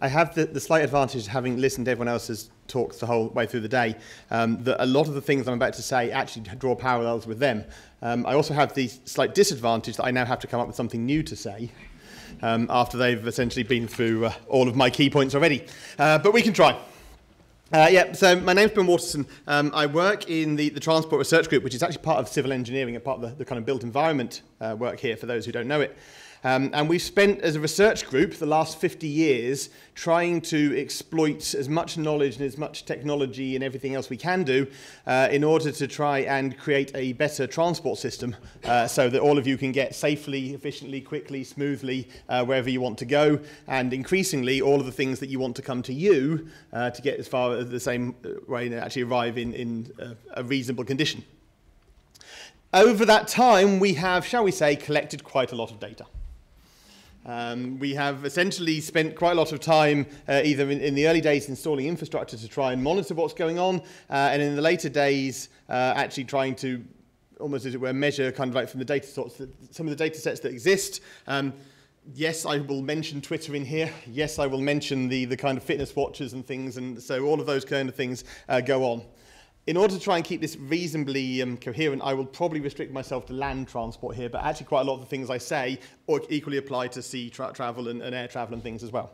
I have the slight advantage of having listened to everyone else's talks the whole way through the day, that a lot of the things I'm about to say actually draw parallels with them. I also have the slight disadvantage that I now have to come up with something new to say after they've essentially been through all of my key points already. But we can try. So my name's Waterson. I work in the Transport Research Group, which is actually part of civil engineering and part of the kind of built environment work here, for those who don't know it. And we've spent, as a research group, the last 50 years trying to exploit as much knowledge and as much technology and everything else we can do in order to try and create a better transport system so that all of you can get safely, efficiently, quickly, smoothly, wherever you want to go, and increasingly all of the things that you want to come to you to get as far as the same way and actually arrive in a reasonable condition. Over that time, we have, shall we say, collected quite a lot of data. We have essentially spent quite a lot of time either in the early days installing infrastructure to try and monitor what's going on, and in the later days actually trying to, almost as it were, measure kind of like from the data sorts, some of the data sets that exist. Yes, I will mention Twitter in here. Yes, I will mention the kind of fitness watches and things, and so all of those kind of things go on. In order to try and keep this reasonably coherent, I will probably restrict myself to land transport here, but actually quite a lot of the things I say equally apply to sea travel and air travel and things as well.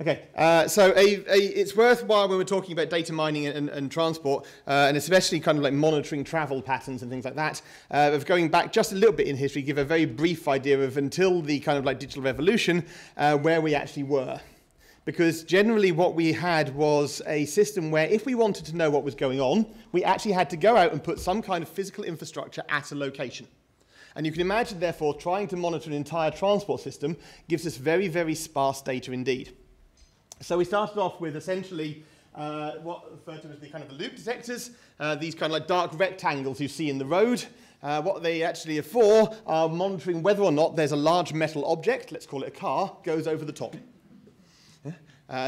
Okay, so it's worthwhile when we're talking about data mining and transport, and especially kind of like monitoring travel patterns and things like that, of going back just a little bit in history, give a very brief idea of until the kind of like digital revolution, where we actually were. Because generally what we had was a system where if we wanted to know what was going on, we actually had to go out and put some kind of physical infrastructure at a location. And you can imagine, therefore, trying to monitor an entire transport system gives us very, very sparse data indeed. So we started off with essentially what referred to as the kind of loop detectors, these kind of like dark rectangles you see in the road. What they actually are for are monitoring whether or not there's a large metal object, let's call it a car, goes over the top.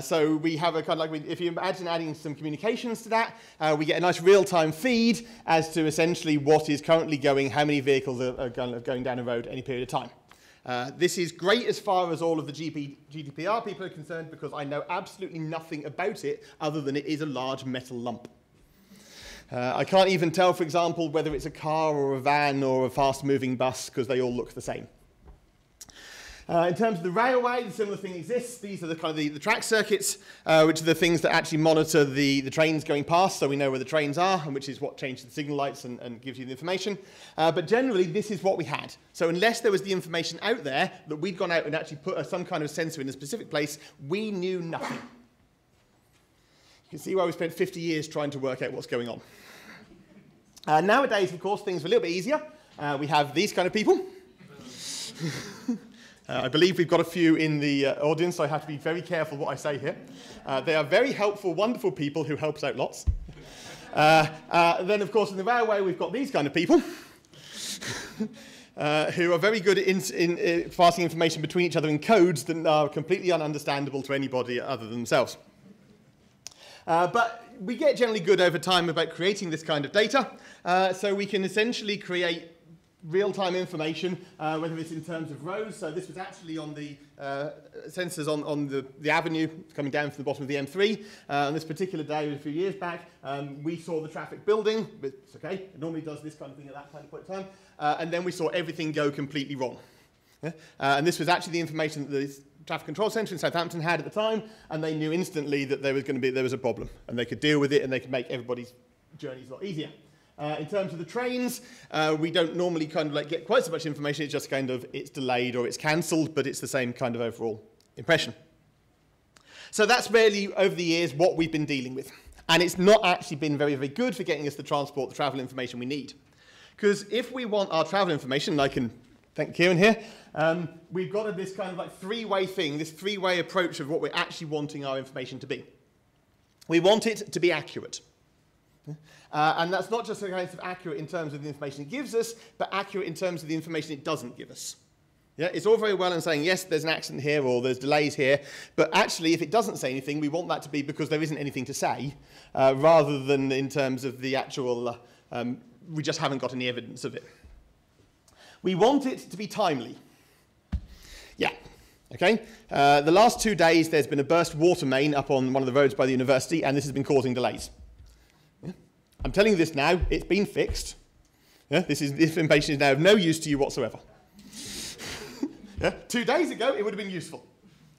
So we have a kind of like, if you imagine adding some communications to that, we get a nice real-time feed as to essentially what is currently going, how many vehicles are going down a road at any period of time. This is great as far as all of the GDPR people are concerned, because I know absolutely nothing about it other than it is a large metal lump. I can't even tell, for example, whether it's a car or a van or a fast-moving bus, because they all look the same. In terms of the railway, the similar thing exists. These are the kind of the track circuits, which are the things that actually monitor the trains going past, so we know where the trains are, and which is what changes the signal lights and gives you the information. But generally, this is what we had. So unless there was the information out there that we'd gone out and actually put some kind of sensor in a specific place, we knew nothing. You can see why we spent 50 years trying to work out what's going on. Nowadays, of course, things are a little bit easier. We have these kind of people. I believe we've got a few in the audience, so I have to be very careful what I say here. They are very helpful, wonderful people who help us out lots. Then, of course, in the railway, we've got these kind of people who are very good in passing information between each other in codes that are completely ununderstandable to anybody other than themselves. But we get generally good over time about creating this kind of data, so we can essentially create real-time information, whether it's in terms of roads. So this was actually on the sensors on the avenue coming down from the bottom of the M3. On this particular day, a few years back, we saw the traffic building. It's okay, it normally does this kind of thing at that kind of point in time. And then we saw everything go completely wrong. And this was actually the information that the Traffic Control Centre in Southampton had at the time, and they knew instantly that there was a problem, and they could deal with it, and they could make everybody's journeys a lot easier. In terms of the trains, we don't normally kind of like get quite so much information. It's just kind of, it's delayed or it's cancelled, but it's the same kind of overall impression. So that's really, over the years, what we've been dealing with. And it's not actually been very, very good for getting us the travel information we need. Because if we want our travel information, and I can thank Kieran here, we've got this kind of like three-way thing, this three-way approach of what we're actually wanting our information to be. We want it to be accurate. And that's not just a kind of accurate in terms of the information it gives us, but accurate in terms of the information it doesn't give us. Yeah, it's all very well in saying, yes, there's an accident here or there's delays here, but actually if it doesn't say anything, we want that to be because there isn't anything to say, rather than in terms of the actual, we just haven't got any evidence of it. We want it to be timely. Yeah, Okay? The last 2 days, there's been a burst water main up on one of the roads by the university, and this has been causing delays. Yeah? I'm telling you this now, it's been fixed. Yeah? This information is now of no use to you whatsoever. Yeah? 2 days ago, it would have been useful.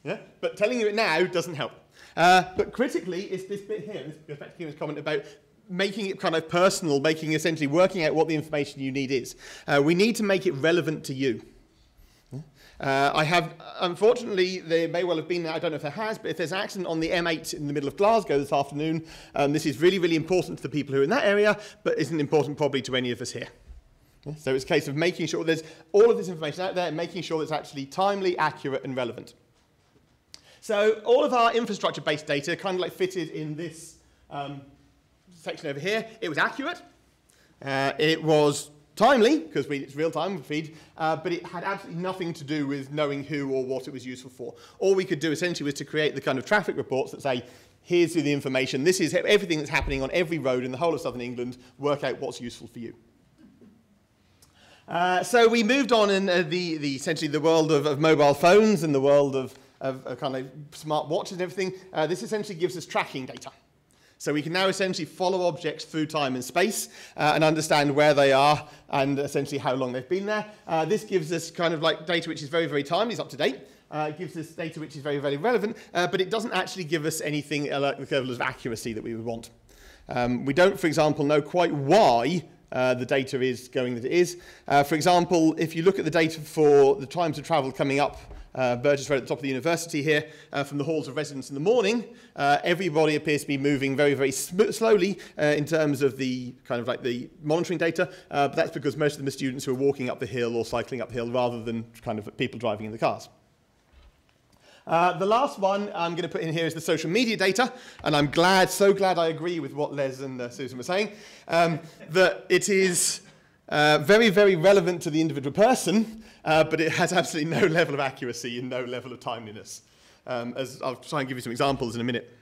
Yeah? But telling you it now doesn't help. But critically, it's this bit here. This goes back to Kieran's comment about making it kind of personal, essentially working out what the information you need is. We need to make it relevant to you. I have, unfortunately, there may well have been, I don't know if there has, but if there's an accident on the M8 in the middle of Glasgow this afternoon, this is really, really important to the people who are in that area, but isn't important probably to any of us here. So it's a case of making sure there's all of this information out there and making sure it's actually timely, accurate, and relevant. So all of our infrastructure-based data kind of like fitted in this section over here. It was accurate. It was timely, because it's real-time feed, but it had absolutely nothing to do with knowing who or what it was useful for. All we could do essentially was to create the kind of traffic reports that say, here's the information, this is everything that's happening on every road in the whole of southern England, work out what's useful for you. So we moved on in essentially the world of mobile phones and the world of kind of smart watches and everything. This essentially gives us tracking data. So we can now essentially follow objects through time and space and understand where they are and essentially how long they've been there. This gives us kind of like data which is very, very timely, it's up to date. It gives us data which is very, very relevant, but it doesn't actually give us anything like the level of accuracy that we would want. We don't, for example, know quite why the data is going that it is. For example, if you look at the data for the times of travel coming up Burgess Road at the top of the university here, from the halls of residence in the morning, everybody appears to be moving very, very slowly in terms of the kind of like the monitoring data, but that's because most of them are students who are walking up the hill or cycling up the hill rather than kind of people driving in the cars. The last one I'm going to put in here is the social media data, and I'm so glad I agree with what Les and Susan were saying, that it is very, very relevant to the individual person, but it has absolutely no level of accuracy and no level of timeliness. As I'll try and give you some examples in a minute.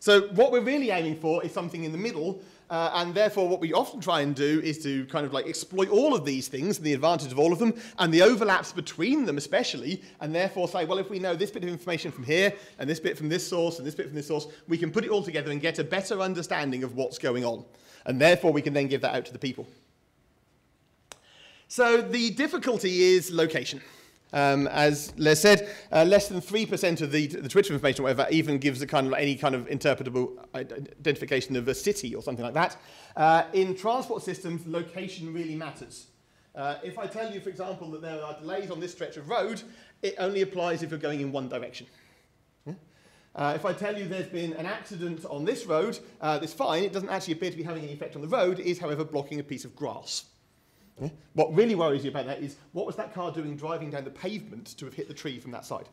So what we're really aiming for is something in the middle, and therefore what we often try and do is to kind of like exploit all of these things, and the advantage of all of them, and the overlaps between them especially, and therefore say, well, if we know this bit of information from here, and this bit from this source, and this bit from this source, we can put it all together and get a better understanding of what's going on. And therefore we can then give that out to the people. So the difficulty is location. As Les said, less than 3% of the Twitter information or whatever even gives a kind of any kind of interpretable identification of a city or something like that. In transport systems, location really matters. If I tell you, for example, that there are delays on this stretch of road, it only applies if you're going in one direction. If I tell you there's been an accident on this road, it's fine. It doesn't actually appear to be having any effect on the road. It is, however, blocking a piece of grass. What really worries you about that is, what was that car doing driving down the pavement to have hit the tree from that side?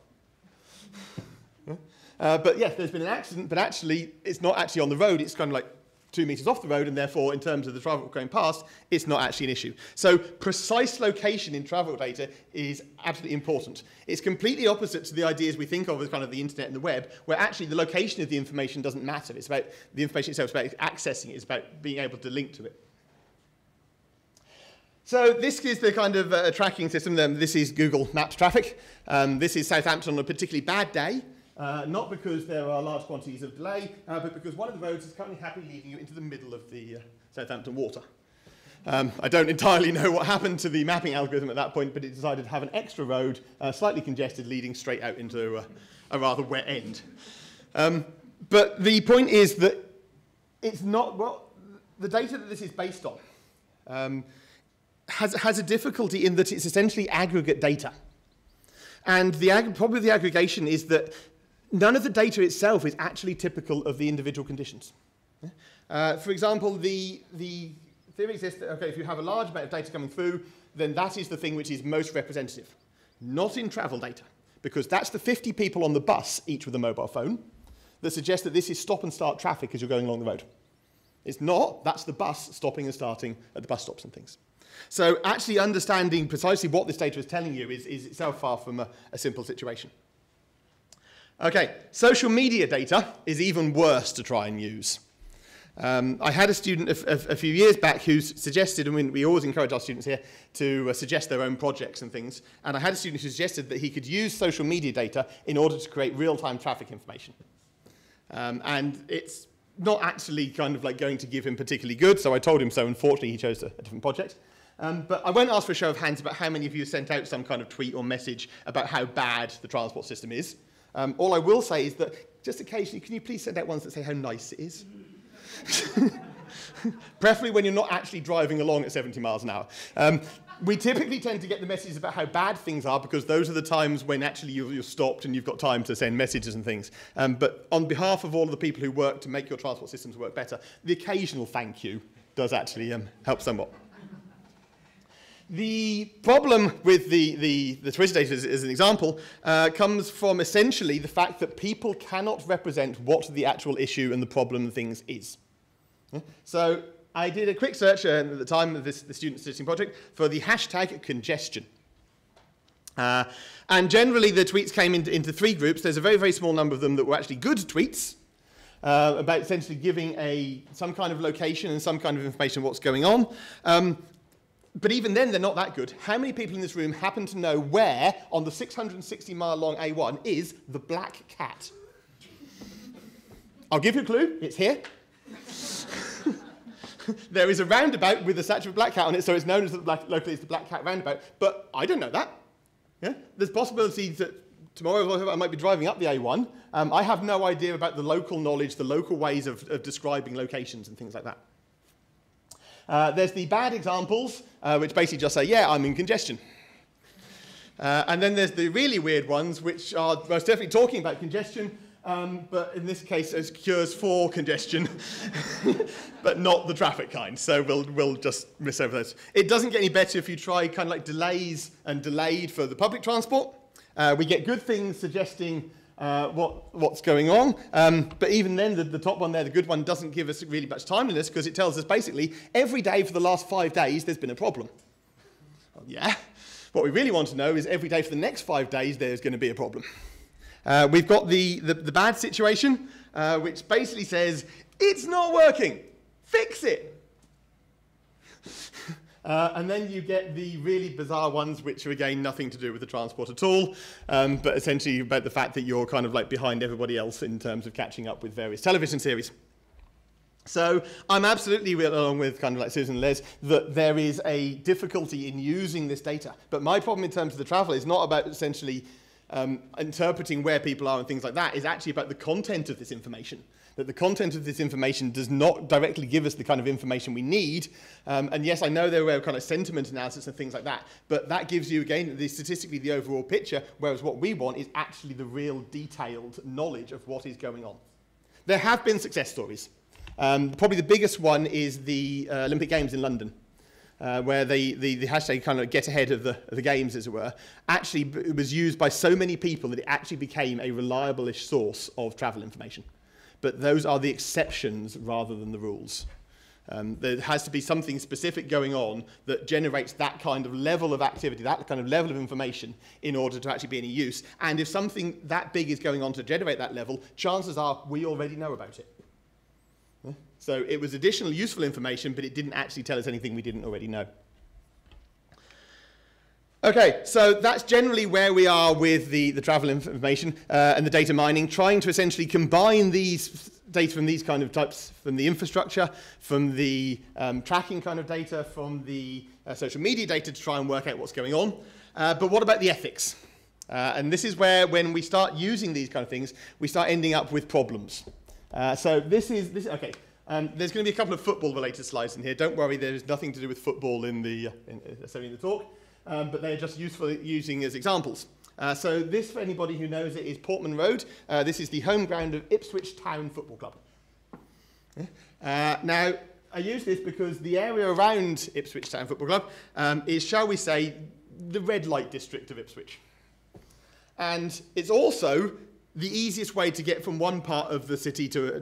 But yes, there's been an accident, but actually, it's not actually on the road. It's kind of like 2 meters off the road, and therefore, in terms of the travel going past, it's not actually an issue. So precise location in travel data is absolutely important. It's completely opposite to the ideas we think of as kind of the internet and the web, where actually the location of the information doesn't matter. It's about the information itself, it's about accessing it, it's about being able to link to it. So this is the kind of tracking system. This is Google Maps traffic. This is Southampton on a particularly bad day, not because there are large quantities of delay, but because one of the roads is currently happily leading you into the middle of the Southampton water. I don't entirely know what happened to the mapping algorithm at that point, but it decided to have an extra road, slightly congested, leading straight out into a rather wet end. But the point is that it's not, well, the data that this is based on has a difficulty in that it's essentially aggregate data. And the problem with the aggregation is that none of the data itself is actually typical of the individual conditions. For example, the theory exists that, okay, if you have a large amount of data coming through, then that is the thing which is most representative. Not in travel data, because that's the 50 people on the bus, each with a mobile phone, that suggest that this is stop and start traffic as you're going along the road. It's not, that's the bus stopping and starting at the bus stops and things. So actually understanding precisely what this data is telling you is itself far from a simple situation. Okay, social media data is even worse to try and use. I had a student a few years back who suggested, and we always encourage our students here to suggest their own projects and things, and I had a student who suggested that he could use social media data in order to create real-time traffic information. And it's not actually kind of like going to give him particularly good, so I told him so. Unfortunately, he chose a different project. But I won't ask for a show of hands about how many of you sent out some kind of tweet or message about how bad the transport system is. All I will say is that just occasionally, can you please send out ones that say how nice it is? Preferably when you're not actually driving along at 70 miles an hour. We typically tend to get the messages about how bad things are because those are the times when actually you're stopped and you've got time to send messages and things. But on behalf of all of the people who work to make your transport systems work better, the occasional thank you does actually help somewhat. The problem with the Twitter data, as an example, comes from essentially the fact that people cannot represent what the actual issue and the problem of things is. So I did a quick search at the time of the student statistics project for the hashtag congestion. And generally the tweets came into three groups. There's a very, very small number of them that were actually good tweets about essentially giving some kind of location and some kind of information on what's going on. But even then, they're not that good. How many people in this room happen to know where, on the 660-mile-long A1, is the Black Cat? I'll give you a clue. It's here. There is a roundabout with a statue of a black cat on it, so it's known as locally as the Black Cat roundabout. But I don't know that. Yeah? There's possibilities that tomorrow I might be driving up the A1. I have no idea about the local knowledge, the local ways of describing locations and things like that. There's the bad examples, which basically just say, yeah, I'm in congestion. And then there's the really weird ones, which are most definitely talking about congestion, but in this case, as cures for congestion, but not the traffic kind. So we'll just miss over those. It doesn't get any better if you try kind of like delays and delayed for the public transport. We get good things suggesting what's going on. But even then, the top one there, the good one, doesn't give us really much timeliness because it tells us basically every day for the last 5 days there's been a problem. Well, yeah. What we really want to know is every day for the next 5 days there's going to be a problem. We've got the bad situation, which basically says, it's not working. Fix it. And then you get the really bizarre ones, which are, again, nothing to do with the transport at all, but essentially about the fact that you're kind of like behind everybody else in terms of catching up with various television series. So I'm absolutely, along with kind of like Susan and Les, that there is a difficulty in using this data. But my problem in terms of the travel is not about essentially interpreting where people are and things like that. It's actually about the content of this information. That the content of this information does not directly give us the kind of information we need. And yes, I know there were kind of sentiment analysis and things like that, but that gives you, again, statistically the overall picture, whereas what we want is actually the real detailed knowledge of what is going on. There have been success stories. Probably the biggest one is the Olympic Games in London, where the hashtag kind of get ahead of the games, as it were, actually was used by so many people that it actually became a reliable-ish source of travel information. But those are the exceptions rather than the rules. There has to be something specific going on that generates that kind of level of activity, that kind of level of information in order to actually be any use. And if something that big is going on to generate that level, chances are we already know about it. So it was additional useful information, but it didn't actually tell us anything we didn't already know. Okay, so that's generally where we are with the travel information and the data mining, trying to essentially combine these data from these kind of types, from the infrastructure, from the tracking kind of data, from the social media data to try and work out what's going on. But what about the ethics? And this is where, when we start using these kind of things, we start ending up with problems. So this is okay. There's going to be a couple of football-related slides in here. Don't worry, there's nothing to do with football in the talk. But they're just useful using as examples. So this, for anybody who knows it, is Portman Road. This is the home ground of Ipswich Town Football Club. Now, I use this because the area around Ipswich Town Football Club is, shall we say, the red light district of Ipswich. And it's also the easiest way to get from one part of the city to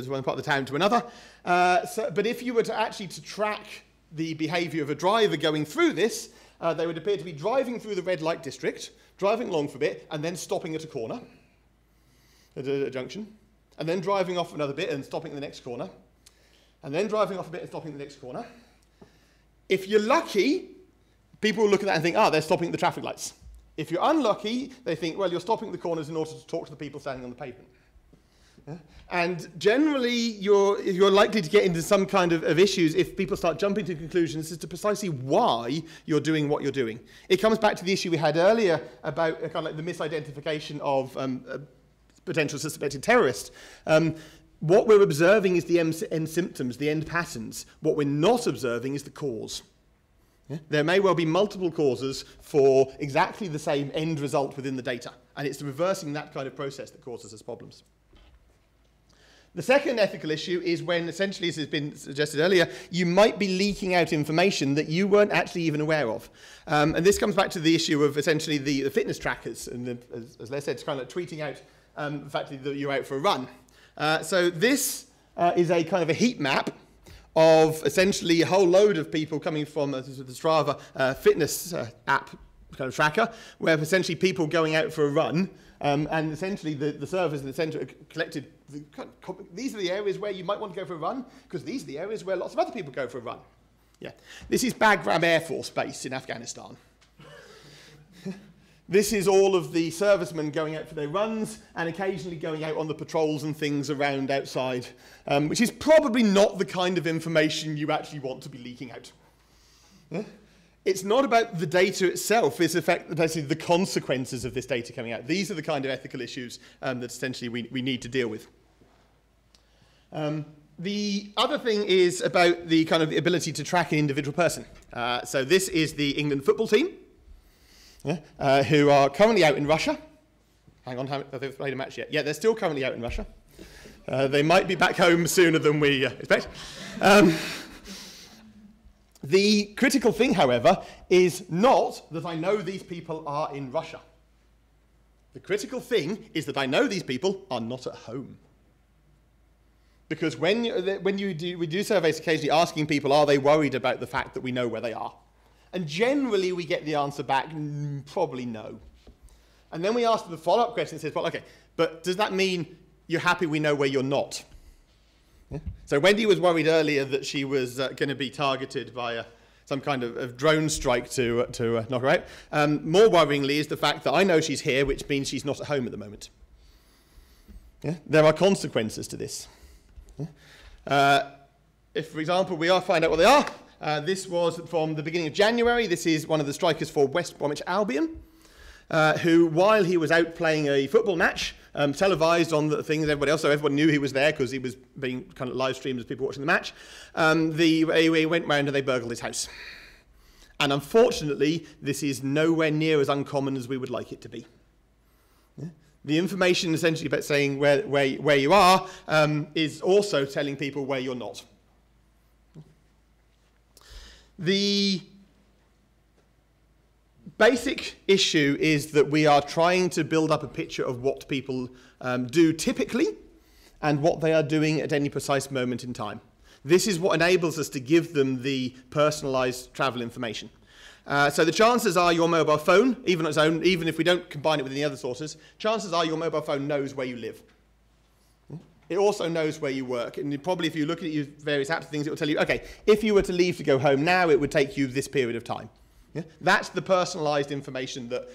one part of the town to another. But if you were to actually track the behaviour of a driver going through this, they would appear to be driving through the red light district, driving along for a bit, and then stopping at a corner, at a junction, and then driving off another bit and stopping at the next corner. and then driving off a bit and stopping at the next corner. If you're lucky, people will look at that and think, they're stopping at the traffic lights. If you're unlucky, they think, well, you're stopping at the corners in order to talk to the people standing on the pavement. Yeah? And generally, you're likely to get into some kind of issues if people start jumping to conclusions as to precisely why you're doing what you're doing. It comes back to the issue we had earlier about kind of like the misidentification of potential suspected terrorist. What we're observing is the end symptoms, the end patterns. What we're not observing is the cause. Yeah? There may well be multiple causes for exactly the same end result within the data, and it's reversing that kind of process that causes us problems. The second ethical issue is when, essentially, as has been suggested earlier, you might be leaking out information that you weren't actually even aware of. And this comes back to the issue of, essentially, the fitness trackers, and as Les said, it's kind of like tweeting out the fact that you're out for a run. So this is a kind of a heat map of essentially a whole load of people coming from the Strava fitness app kind of tracker, where essentially people going out for a run, and essentially the servers in the centre collected, these are the areas where you might want to go for a run, because these are the areas where lots of other people go for a run. Yeah. This is Bagram Air Force Base in Afghanistan. This is all of the servicemen going out for their runs and occasionally going out on the patrols and things around outside, which is probably not the kind of information you actually want to be leaking out. Yeah? It's not about the data itself, it's basically the consequences of this data coming out. These are the kind of ethical issues that essentially we need to deal with. The other thing is about the kind of ability to track an individual person. So this is the England football team. Yeah, who are currently out in Russia. Hang on, have they played a match yet? Yeah, they're still currently out in Russia. They might be back home sooner than we expect. The critical thing, however, is not that I know these people are in Russia. The critical thing is that I know these people are not at home. Because when we do surveys occasionally asking people, are they worried about the fact that we know where they are? And generally, we get the answer back, probably no. And then we ask the follow-up question and says, well, okay, but does that mean you're happy we know where you're not? Yeah? So Wendy was worried earlier that she was going to be targeted by some kind of drone strike to knock her out. More worryingly is the fact that I know she's here, which means she's not at home at the moment. Yeah? There are consequences to this. Yeah? If, for example, we find out what they are, this was from the beginning of January. This is one of the strikers for West Bromwich Albion, who, while he was out playing a football match, televised on the things everybody else, so everyone knew he was there because he was being kind of live streamed as people watching the match. They went round and they burgled his house. And unfortunately, this is nowhere near as uncommon as we would like it to be. Yeah? The information essentially about saying where you are is also telling people where you're not. The basic issue is that we are trying to build up a picture of what people do typically and what they are doing at any precise moment in time. This is what enables us to give them the personalised travel information. So the chances are your mobile phone, even on its own, even if we don't combine it with any other sources, chances are your mobile phone knows where you live. It also knows where you work, and probably if you look at your various apps and things, it will tell you, okay, if you were to leave to go home now, it would take you this period of time. Yeah? That's the personalised information that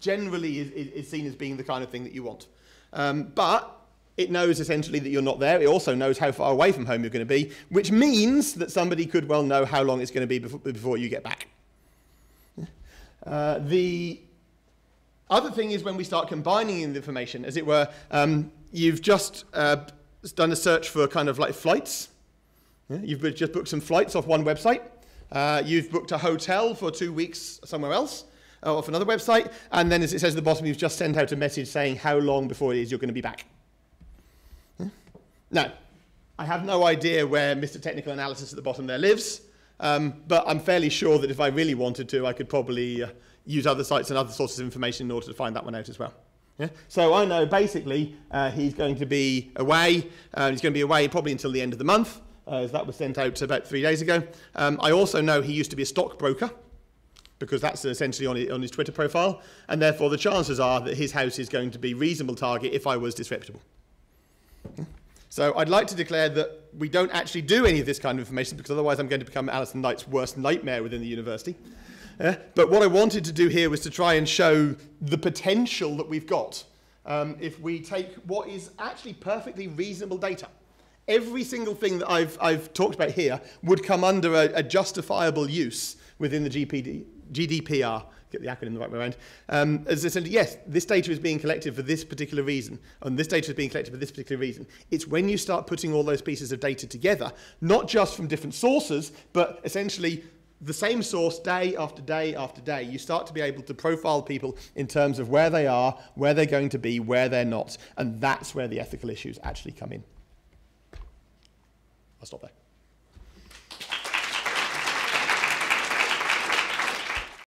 generally is seen as being the kind of thing that you want. But it knows essentially that you're not there. It also knows how far away from home you're going to be, which means that somebody could well know how long it's going to be before you get back. Yeah? The other thing is when we start combining the information, as it were, you've just done a search for kind of like flights. Yeah? You've just booked some flights off one website. You've booked a hotel for 2 weeks somewhere else, off another website. And then as it says at the bottom, you've just sent out a message saying how long before it is you're going to be back. Yeah? Now, I have no idea where Mr. Technical Analysis at the bottom there lives, but I'm fairly sure that if I really wanted to, I could probably use other sites and other sources of information in order to find that one out as well. Yeah? So I know basically he's going to be away. He's going to be away probably until the end of the month, as that was sent out about 3 days ago. I also know he used to be a stockbroker, because that's essentially on his Twitter profile, and therefore the chances are that his house is going to be a reasonable target if I was disreputable. Yeah? So I'd like to declare that we don't actually do any of this kind of information, because otherwise I'm going to become Alison Knight's worst nightmare within the university. But what I wanted to do here was to try and show the potential that we've got if we take what is actually perfectly reasonable data. Every single thing that I've talked about here would come under a justifiable use within the GDPR. Get the acronym the right way around. As essentially, yes, this data is being collected for this particular reason, and this data is being collected for this particular reason. It's when you start putting all those pieces of data together, not just from different sources, but essentially the same source day after day after day, you start to be able to profile people in terms of where they are, where they're going to be, where they're not, and that's where the ethical issues actually come in. I'll stop there.